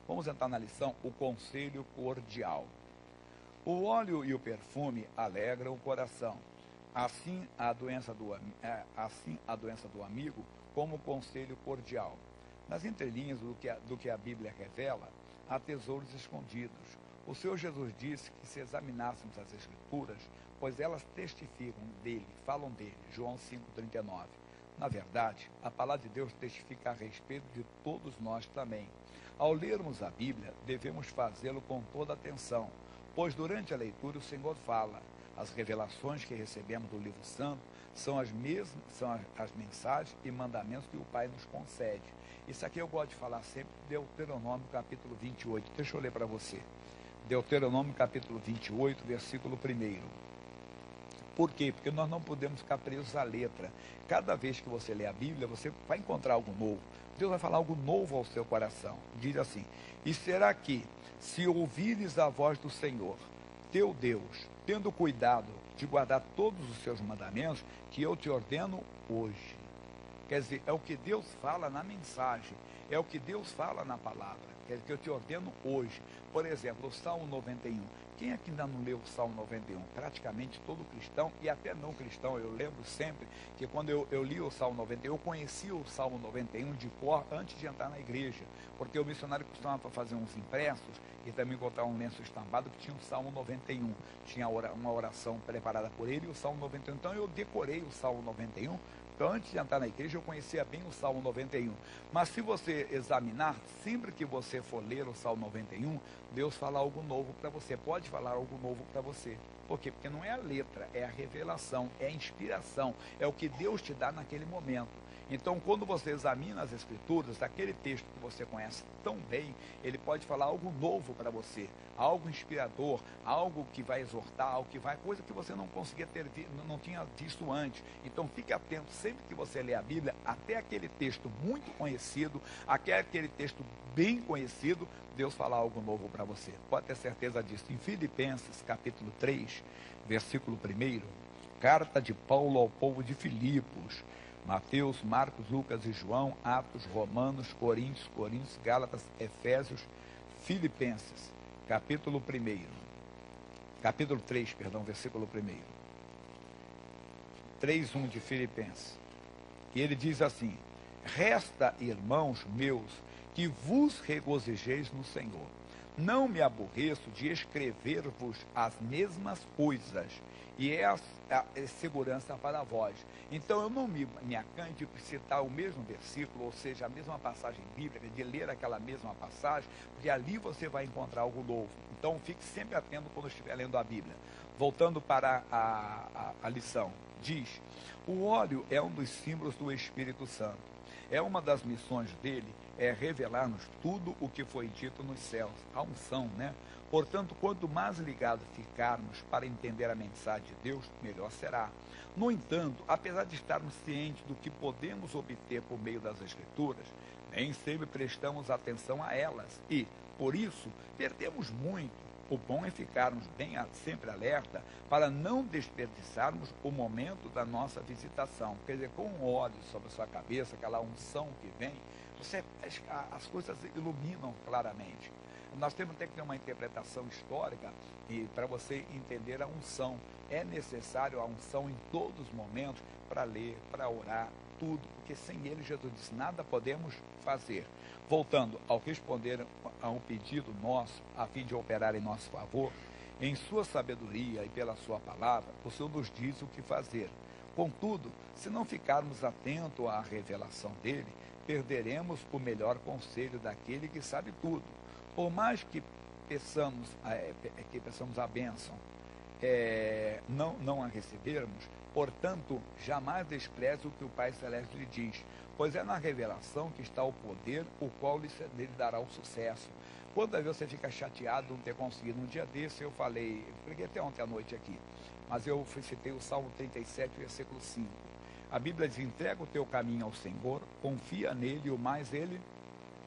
Vamos entrar na lição, o conselho cordial. O óleo e o perfume alegram o coração. Assim a doença do amigo, como o conselho cordial. Nas entrelinhas do que a Bíblia revela, há tesouros escondidos. O Senhor Jesus disse que se examinássemos as Escrituras, pois elas testificam dele, falam dele, João 5,39. Na verdade, a palavra de Deus testifica a respeito de todos nós também. Ao lermos a Bíblia, devemos fazê-lo com toda atenção, pois durante a leitura o Senhor fala. As revelações que recebemos do livro santo são as mesmas, as mensagens e mandamentos que o Pai nos concede. Isso aqui eu gosto de falar sempre, Deuteronômio capítulo 28. Deixa eu ler para você. Deuteronômio capítulo 28, versículo 1. Por quê? Porque nós não podemos ficar presos à letra. Cada vez que você lê a Bíblia, você vai encontrar algo novo. Deus vai falar algo novo ao seu coração. Diz assim: e será que, se ouvires a voz do Senhor, teu Deus, tendo cuidado de guardar todos os seus mandamentos, que eu te ordeno hoje. Quer dizer, é o que Deus fala na mensagem, é o que Deus fala na palavra, quer dizer, que eu te ordeno hoje. Por exemplo, o Salmo 91. Quem aqui ainda não leu o Salmo 91? Praticamente todo cristão e até não cristão. Eu lembro sempre que quando eu li o Salmo 91, eu conhecia o Salmo 91 de cor antes de entrar na igreja, porque o missionário costumava fazer uns impressos e também botar um lenço estampado que tinha o Salmo 91. Tinha uma oração preparada por ele e o Salmo 91. Então eu decorei o Salmo 91. Então, antes de entrar na igreja, eu conhecia bem o Salmo 91. Mas se você examinar, sempre que você for ler o Salmo 91, Deus fala algo novo para você. Pode falar algo novo para você. Por quê? Porque não é a letra, é a revelação, é a inspiração, é o que Deus te dá naquele momento. Então, quando você examina as Escrituras, aquele texto que você conhece tão bem, ele pode falar algo novo para você, algo inspirador, algo que vai exortar, algo que vai, coisa que você não conseguia não tinha visto antes. Então, fique atento sempre que você lê a Bíblia, até aquele texto muito conhecido, até aquele texto bem conhecido, Deus fala algo novo para você. Pode ter certeza disso. Em Filipenses, capítulo 3, versículo 1, carta de Paulo ao povo de Filipos, Mateus, Marcos, Lucas e João, Atos, Romanos, Coríntios, Gálatas, Efésios, Filipenses, capítulo 3, versículo 1. 3:1 de Filipenses. E ele diz assim: resta, irmãos meus, que vos regozijeis no Senhor. Não me aborreço de escrever-vos as mesmas coisas, e é a segurança para vós. Então eu não me acanho de citar o mesmo versículo, ou seja, a mesma passagem bíblica, de ler aquela mesma passagem, porque ali você vai encontrar algo novo. Então fique sempre atento quando estiver lendo a Bíblia. Voltando para a lição, diz: o óleo é um dos símbolos do Espírito Santo. É uma das missões dele, é revelar-nos tudo o que foi dito nos céus, a unção, né? Portanto, quanto mais ligados ficarmos para entender a mensagem de Deus, melhor será. No entanto, apesar de estarmos cientes do que podemos obter por meio das Escrituras, nem sempre prestamos atenção a elas e, por isso, perdemos muito. O bom é ficarmos sempre alerta para não desperdiçarmos o momento da nossa visitação. Quer dizer, com um óleo sobre a sua cabeça, aquela unção que vem, as coisas iluminam claramente. Nós temos que ter uma interpretação histórica e para você entender a unção. É necessário a unção em todos os momentos para ler, para orar, tudo, porque sem ele, Jesus disse, nada podemos fazer. Voltando ao responder a um pedido nosso, a fim de operar em nosso favor, em sua sabedoria e pela sua palavra, o Senhor nos diz o que fazer. Contudo, se não ficarmos atentos à revelação dele, perderemos o melhor conselho daquele que sabe tudo. Por mais que peçamos a bênção, não a recebermos, portanto, jamais despreze o que o Pai Celeste lhe diz, pois é na revelação que está o poder, o qual lhe dará o sucesso. Quantas vezes você fica chateado de não ter conseguido? Um dia desse eu preguei até ontem à noite aqui, mas eu citei o Salmo 37, versículo 5. A Bíblia diz: entrega o teu caminho ao Senhor, confia nele e o mais ele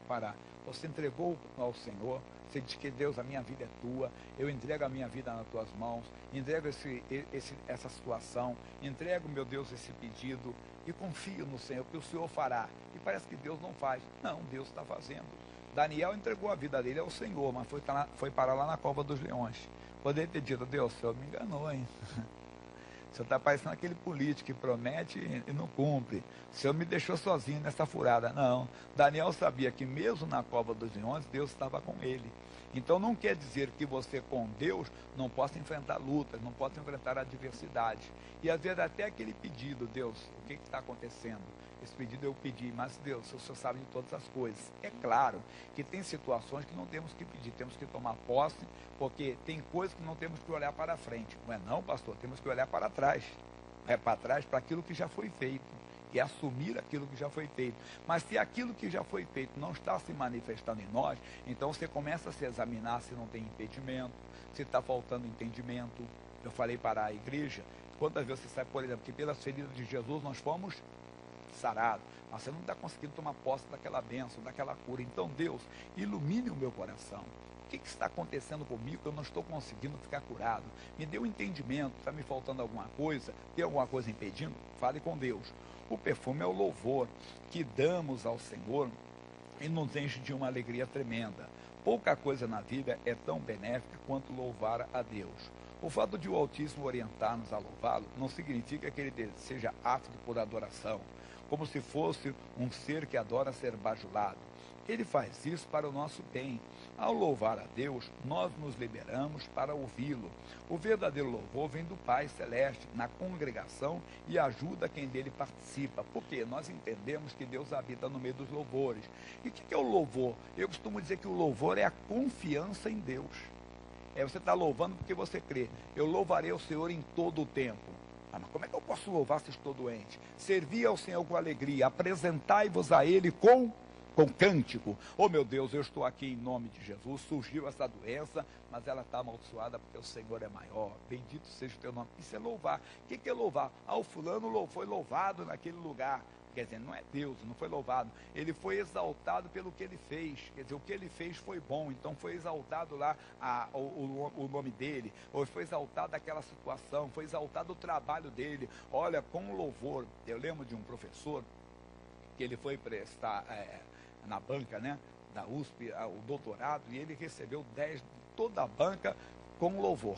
fará. Você entregou ao Senhor, você diz que Deus, a minha vida é tua, eu entrego a minha vida nas tuas mãos, entrego essa situação, entrego, meu Deus, esse pedido, e confio no Senhor, que o Senhor fará. E parece que Deus não faz. Não, Deus está fazendo. Daniel entregou a vida dele ao Senhor, mas foi parar lá na cova dos leões. Poderia ter dito: Deus, o Senhor me enganou, hein? O Senhor está parecendo aquele político que promete e não cumpre. O Senhor me deixou sozinho nessa furada. Não. Daniel sabia que mesmo na cova dos leões, Deus estava com ele. Então não quer dizer que você com Deus não possa enfrentar lutas, não possa enfrentar adversidade. E às vezes até aquele pedido: Deus, o que está acontecendo? Esse pedido eu pedi, mas Deus, o Senhor sabe de todas as coisas. É claro que tem situações que não temos que pedir, temos que tomar posse, porque tem coisas que não temos que olhar para frente. Não é não, pastor? Temos que olhar para trás. É para trás, para aquilo que já foi feito. E assumir aquilo que já foi feito. Mas se aquilo que já foi feito não está se manifestando em nós, então você começa a se examinar se não tem impedimento, se está faltando entendimento. Eu falei para a igreja, quantas vezes você sabe, por exemplo, que pelas feridas de Jesus nós fomos sarados, mas você não está conseguindo tomar posse daquela bênção, daquela cura. Então Deus, ilumine o meu coração. O que está acontecendo comigo que eu não estou conseguindo ficar curado? Me dê um entendimento, está me faltando alguma coisa, tem alguma coisa impedindo? Fale com Deus. O perfume é o louvor que damos ao Senhor e nos enche de uma alegria tremenda. Pouca coisa na vida é tão benéfica quanto louvar a Deus. O fato de o Altíssimo orientar-nos a louvá-lo não significa que ele seja ávido por adoração, como se fosse um ser que adora ser bajulado. Ele faz isso para o nosso bem. Ao louvar a Deus, nós nos liberamos para ouvi-lo. O verdadeiro louvor vem do Pai Celeste, na congregação, e ajuda quem dele participa. Porque nós entendemos que Deus habita no meio dos louvores. E o que é o louvor? Eu costumo dizer que o louvor é a confiança em Deus. Você está louvando porque você crê. Eu louvarei o Senhor em todo o tempo. Mas como é que eu posso louvar se estou doente? Servir ao Senhor com alegria, apresentai-vos a Ele com cântico. Oh meu Deus, eu estou aqui em nome de Jesus, surgiu essa doença, mas ela está amaldiçoada porque o Senhor é maior. Bendito seja o teu nome. Isso é louvar. O que é louvar? O fulano foi louvado naquele lugar. Quer dizer, não é Deus, não foi louvado. Ele foi exaltado pelo que ele fez. Quer dizer, o que ele fez foi bom. Então foi exaltado lá o nome dele. Ou foi exaltado aquela situação. Foi exaltado o trabalho dele. Olha, com louvor. Eu lembro de um professor que ele foi prestar na banca, né, da USP, o doutorado. E ele recebeu 10 de toda a banca com louvor.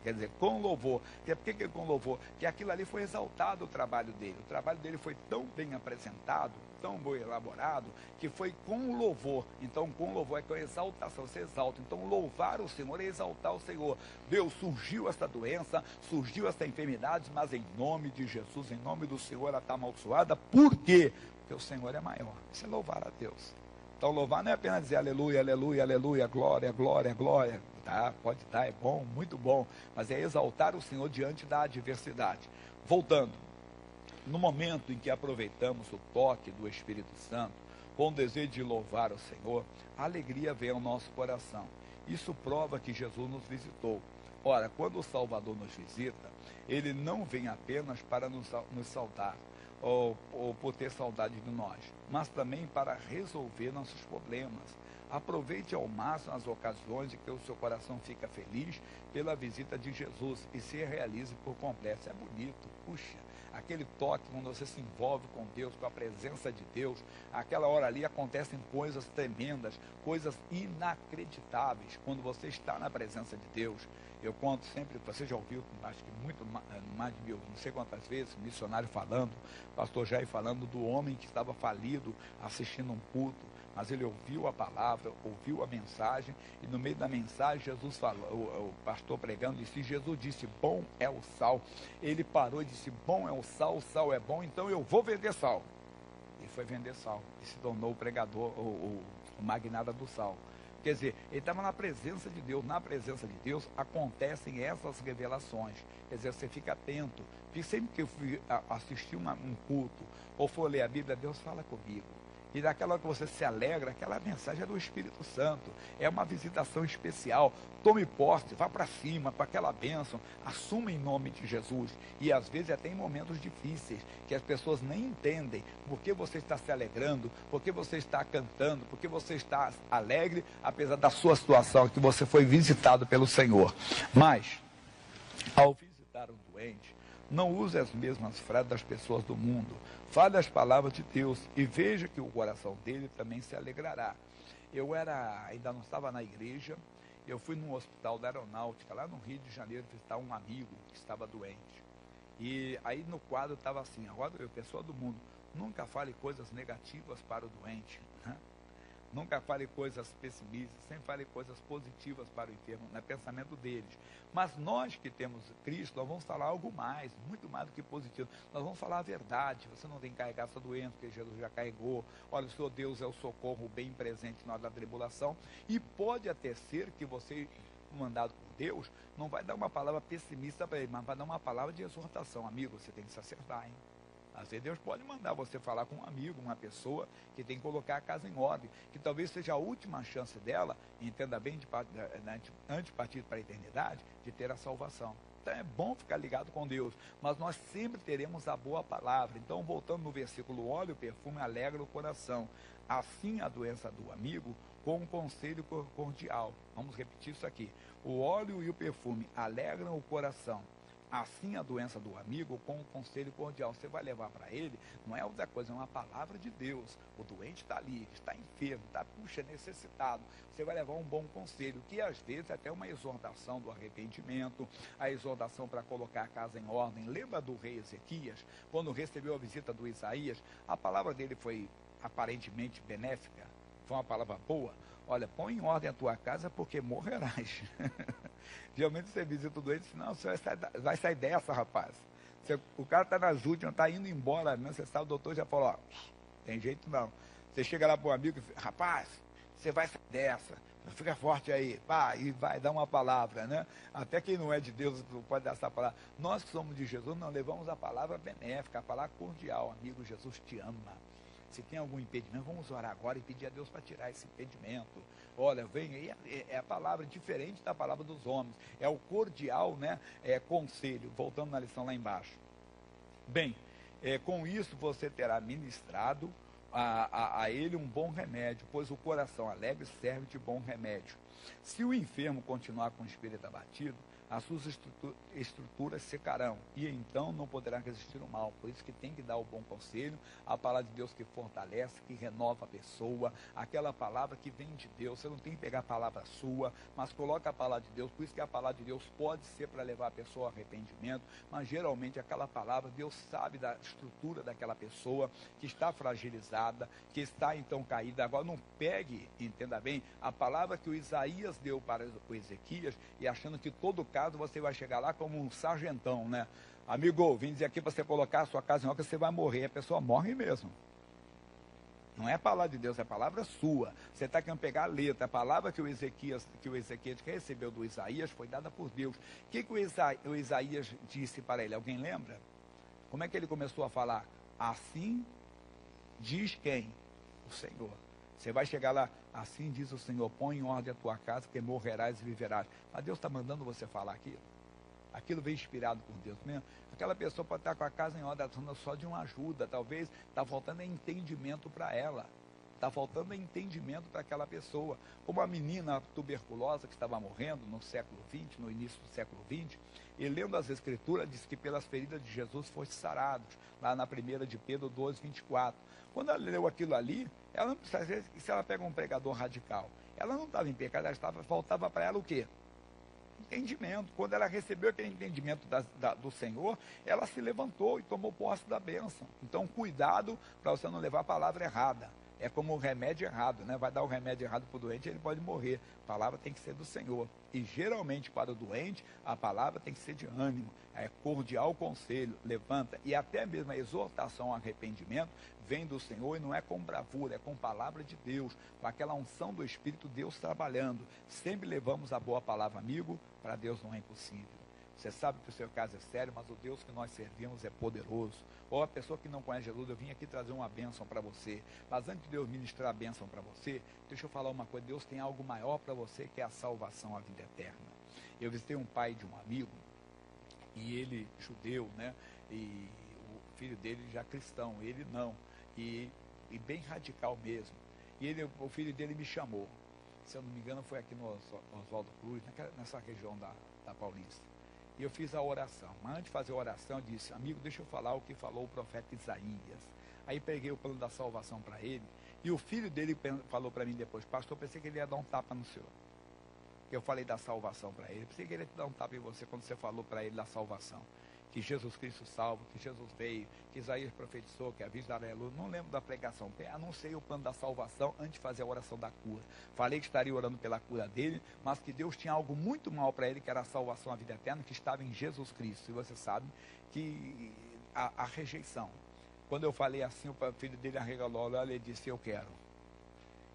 Quer dizer, com louvor. Por que com louvor? Porque aquilo ali foi exaltado o trabalho dele. O trabalho dele foi tão bem apresentado, tão bem elaborado, que foi com louvor. Então, com louvor é com exaltação, você exalta. Então, louvar o Senhor é exaltar o Senhor. Deus, surgiu essa doença, surgiu essa enfermidade, mas em nome de Jesus, em nome do Senhor, ela está amaldiçoada. Por quê? Porque o Senhor é maior. Isso é louvar a Deus. Então, louvar não é apenas dizer aleluia, aleluia, aleluia, glória, glória, glória. Tá, pode estar, é bom, muito bom, mas é exaltar o Senhor diante da adversidade. Voltando, no momento em que aproveitamos o toque do Espírito Santo, com o desejo de louvar o Senhor, a alegria vem ao nosso coração. Isso prova que Jesus nos visitou. Ora, quando o Salvador nos visita, ele não vem apenas para nos saudar, ou por ter saudade de nós, mas também para resolver nossos problemas. Aproveite ao máximo as ocasiões em que o seu coração fica feliz pela visita de Jesus e se realize por completo. É bonito, puxa, aquele toque quando você se envolve com Deus, com a presença de Deus, aquela hora ali acontecem coisas tremendas, coisas inacreditáveis quando você está na presença de Deus. Eu conto sempre, você já ouviu, acho que muito mais de mil, não sei quantas vezes, missionário falando, pastor Jair falando do homem que estava falido assistindo um culto. Mas ele ouviu a palavra, ouviu a mensagem, e no meio da mensagem Jesus falou, o pastor pregando, disse, Jesus disse, bom é o sal. Ele parou e disse, bom é o sal é bom, então eu vou vender sal. E foi vender sal, e se tornou o pregador, o magnata do sal. Quer dizer, ele estava na presença de Deus. Na presença de Deus acontecem essas revelações. Quer dizer, você fica atento. Porque sempre que eu fui assistir um culto, ou for ler a Bíblia, Deus fala comigo. E naquela hora que você se alegra, aquela mensagem é do Espírito Santo. É uma visitação especial. Tome posse, vá para cima, para aquela bênção. Assuma em nome de Jesus. E às vezes até em momentos difíceis, que as pessoas nem entendem por que você está se alegrando, por que você está cantando, por que você está alegre, apesar da sua situação, que você foi visitado pelo Senhor. Mas, ao visitar um doente, Não use as mesmas frases das pessoas do mundo. Fale as palavras de Deus e veja que o coração dele também se alegrará. Ainda não estava na igreja, eu fui num hospital da aeronáutica, lá no Rio de Janeiro, visitar um amigo que estava doente. E aí no quadro estava assim: agora, pessoa do mundo, nunca fale coisas negativas para o doente, né? Nunca fale coisas pessimistas, sempre fale coisas positivas para o enfermo, no pensamento deles. Mas nós que temos Cristo, nós vamos falar algo mais, muito mais do que positivo. Nós vamos falar a verdade. Você não tem que carregar essa doença, porque Jesus já carregou. Olha, o Senhor Deus é o socorro bem presente na hora da tribulação. E pode até ser que você, mandado por Deus, não vai dar uma palavra pessimista para ele, mas vai dar uma palavra de exortação. Amigo, você tem que se acertar, hein? Às vezes Deus pode mandar você falar com um amigo, uma pessoa que tem que colocar a casa em ordem, que talvez seja a última chance dela, entenda bem, antes de partir para a eternidade, de ter a salvação. Então é bom ficar ligado com Deus, mas nós sempre teremos a boa palavra. Então, voltando no versículo, óleo e perfume alegra o coração. Assim a doença do amigo, com um conselho cordial. Vamos repetir isso aqui. O óleo e o perfume alegram o coração. Assim a doença do amigo, com um conselho cordial. Você vai levar para ele, não é outra coisa, é uma palavra de Deus. O doente está ali, está enfermo, está, necessitado. Você vai levar um bom conselho, que às vezes é até uma exortação do arrependimento, a exortação para colocar a casa em ordem. Lembra do rei Ezequias, quando recebeu a visita do Isaías? A palavra dele foi aparentemente benéfica, foi uma palavra boa. Olha, põe em ordem a tua casa, porque morrerás. Geralmente você visita o doente e diz: não, você vai sair dessa, rapaz. O cara está nas últimas, está indo embora, né? Você sabe, o doutor já falou: ó, tem jeito não. Você chega lá para um amigo e diz: rapaz, você vai sair dessa, fica forte aí, pá, e vai dar uma palavra, né? Até quem não é de Deus não pode dar essa palavra. Nós que somos de Jesus, não levamos a palavra benéfica, a palavra cordial. Amigo, Jesus te ama. Se tem algum impedimento, vamos orar agora e pedir a Deus para tirar esse impedimento. Olha, vem aí, é a palavra diferente da palavra dos homens. É o cordial, né? É conselho. Voltando na lição lá embaixo. Bem, com isso você terá ministrado a ele um bom remédio, pois o coração alegre serve de bom remédio. Se o enfermo continuar com o espírito abatido, as suas estruturas secarão, e então não poderá resistir ao mal. Por isso que tem que dar o bom conselho, a palavra de Deus que fortalece, que renova a pessoa, aquela palavra que vem de Deus. Você não tem que pegar a palavra sua, mas coloca a palavra de Deus. Por isso que a palavra de Deus pode ser para levar a pessoa ao arrependimento, mas geralmente aquela palavra, Deus sabe da estrutura daquela pessoa que está fragilizada, que está então caída. Agora não pegue, entenda bem, a palavra que o Isaías deu para o Ezequias, e achando que todo caso você vai chegar lá como um sargentão, né? Amigo, vim dizer aqui para você colocar a sua casa em ordem, que você vai morrer. A pessoa morre mesmo. Não é a palavra de Deus, é a palavra sua. Você está querendo pegar a letra. A palavra que o Ezequias recebeu do Isaías foi dada por Deus. O que o Isaías disse para ele? Alguém lembra? Como é que ele começou a falar? Assim diz quem? O Senhor. Você vai chegar lá, assim diz o Senhor: põe em ordem a tua casa, que morrerás e viverás. Mas Deus está mandando você falar aquilo. Aquilo veio inspirado por Deus mesmo. Aquela pessoa pode estar com a casa em ordem, está só de uma ajuda. Talvez está faltando entendimento para ela. Está faltando entendimento para aquela pessoa. Como a menina tuberculosa que estava morrendo no século XX, no início do século XX, e lendo as Escrituras, diz que pelas feridas de Jesus foste sarados, lá na 1 de Pedro 2:24. Quando ela leu aquilo ali, ela não precisa, se ela pega um pregador radical, ela não estava em pecado, faltava para ela o quê? Entendimento. Quando ela recebeu aquele entendimento do Senhor, ela se levantou e tomou posse da bênção. Então, cuidado para você não levar a palavra errada. É como o remédio errado, né? Vai dar o remédio errado para o doente, ele pode morrer. A palavra tem que ser do Senhor. E geralmente para o doente, a palavra tem que ser de ânimo. É cordial conselho, levanta. E até mesmo a exortação ao arrependimento vem do Senhor, e não é com bravura, é com palavra de Deus, com aquela unção do Espírito, Deus trabalhando. Sempre levamos a boa palavra, amigo, para Deus não é impossível. Você sabe que o seu caso é sério, mas o Deus que nós servimos é poderoso. Ou a pessoa que não conhece Jesus, eu vim aqui trazer uma bênção para você. Mas antes de Deus ministrar a bênção para você, deixa eu falar uma coisa: Deus tem algo maior para você, que é a salvação, a vida eterna. Eu visitei um pai de um amigo, e ele, judeu, né? E o filho dele já cristão, ele não. E bem radical mesmo. E o filho dele me chamou. Se eu não me engano, foi aqui no Oswaldo Cruz, nessa região da Paulista. E eu fiz a oração. Mas antes de fazer a oração, eu disse, amigo, deixa eu falar o que falou o profeta Isaías. Aí peguei o plano da salvação para ele. E o filho dele falou para mim depois, pastor, pensei que ele ia dar um tapa no senhor. Eu falei da salvação para ele. Pensei que ele ia dar um tapa em você quando você falou para ele da salvação. Que Jesus Cristo salva, que Jesus veio, que Isaías profetizou, que a vista dará luz. Não lembro da pregação. Anunciei o plano da salvação antes de fazer a oração da cura. Falei que estaria orando pela cura dele, mas que Deus tinha algo muito mal para ele, que era a salvação, a vida eterna, que estava em Jesus Cristo. E você sabe que a rejeição. Quando eu falei assim, o filho dele arregalou, ele disse, eu quero.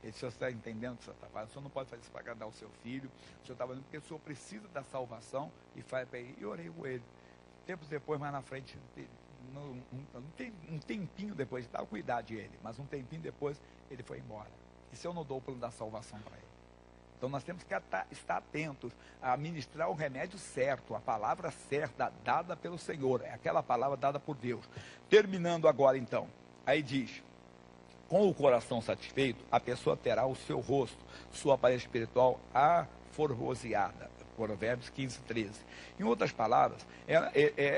Ele disse, o senhor está entendendo o que o senhor está fazendo? O senhor não pode fazer isso para agradar o seu filho. O senhor está fazendo porque o senhor precisa da salvação. E faz para ele. E orei com ele. Tempos depois, mais na frente, um tempinho depois, estava com idade ele, mas um tempinho depois, ele foi embora. E se eu não dou o plano da salvação para ele? Então nós temos que estar atentos a ministrar o remédio certo, a palavra certa, dada pelo Senhor, é aquela palavra dada por Deus. Terminando agora então, aí diz, com o coração satisfeito, a pessoa terá o seu rosto, sua aparência espiritual aformoseada. Provérbios 15, 13. Em outras palavras,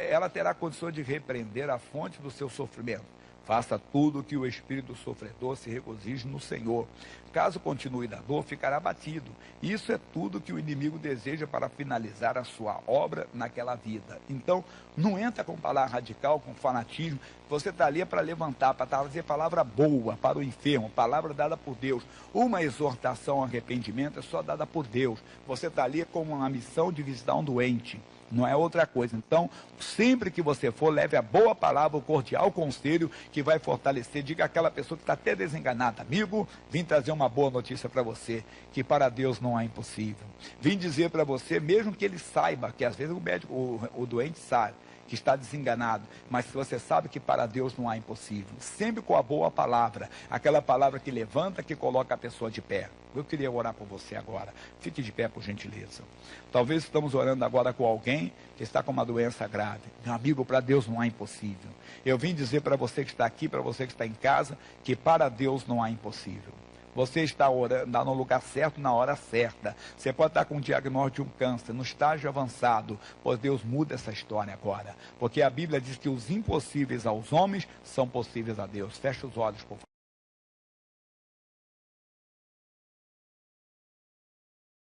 ela terá condições de repreender a fonte do seu sofrimento. Faça tudo que o espírito sofredor se regozije no Senhor. Caso continue na dor, ficará abatido. Isso é tudo que o inimigo deseja para finalizar a sua obra naquela vida. Então, não entra com palavra radical, com fanatismo. Você está ali para levantar, para trazer palavra boa para o enfermo, palavra dada por Deus. Uma exortação ao arrependimento é só dada por Deus. Você está ali com uma missão de visitar um doente. Não é outra coisa. Então, sempre que você for, leve a boa palavra, o cordial conselho que vai fortalecer. Diga àquela pessoa que está até desenganada, amigo, vim trazer uma boa notícia para você, que para Deus não há impossível. Vim dizer para você, mesmo que ele saiba, que às vezes o médico, o doente sabe, que está desenganado, mas se você sabe que para Deus não há impossível, sempre com a boa palavra, aquela palavra que levanta, que coloca a pessoa de pé. Eu queria orar por você agora. Fique de pé, por gentileza. Talvez estamos orando agora com alguém que está com uma doença grave. Meu amigo, para Deus não há impossível. Eu vim dizer para você que está aqui, para você que está em casa, que para Deus não há impossível. Você está orando no lugar certo, na hora certa. Você pode estar com um diagnóstico de um câncer, no estágio avançado, pois Deus muda essa história agora. Porque a Bíblia diz que os impossíveis aos homens são possíveis a Deus. Feche os olhos, por favor.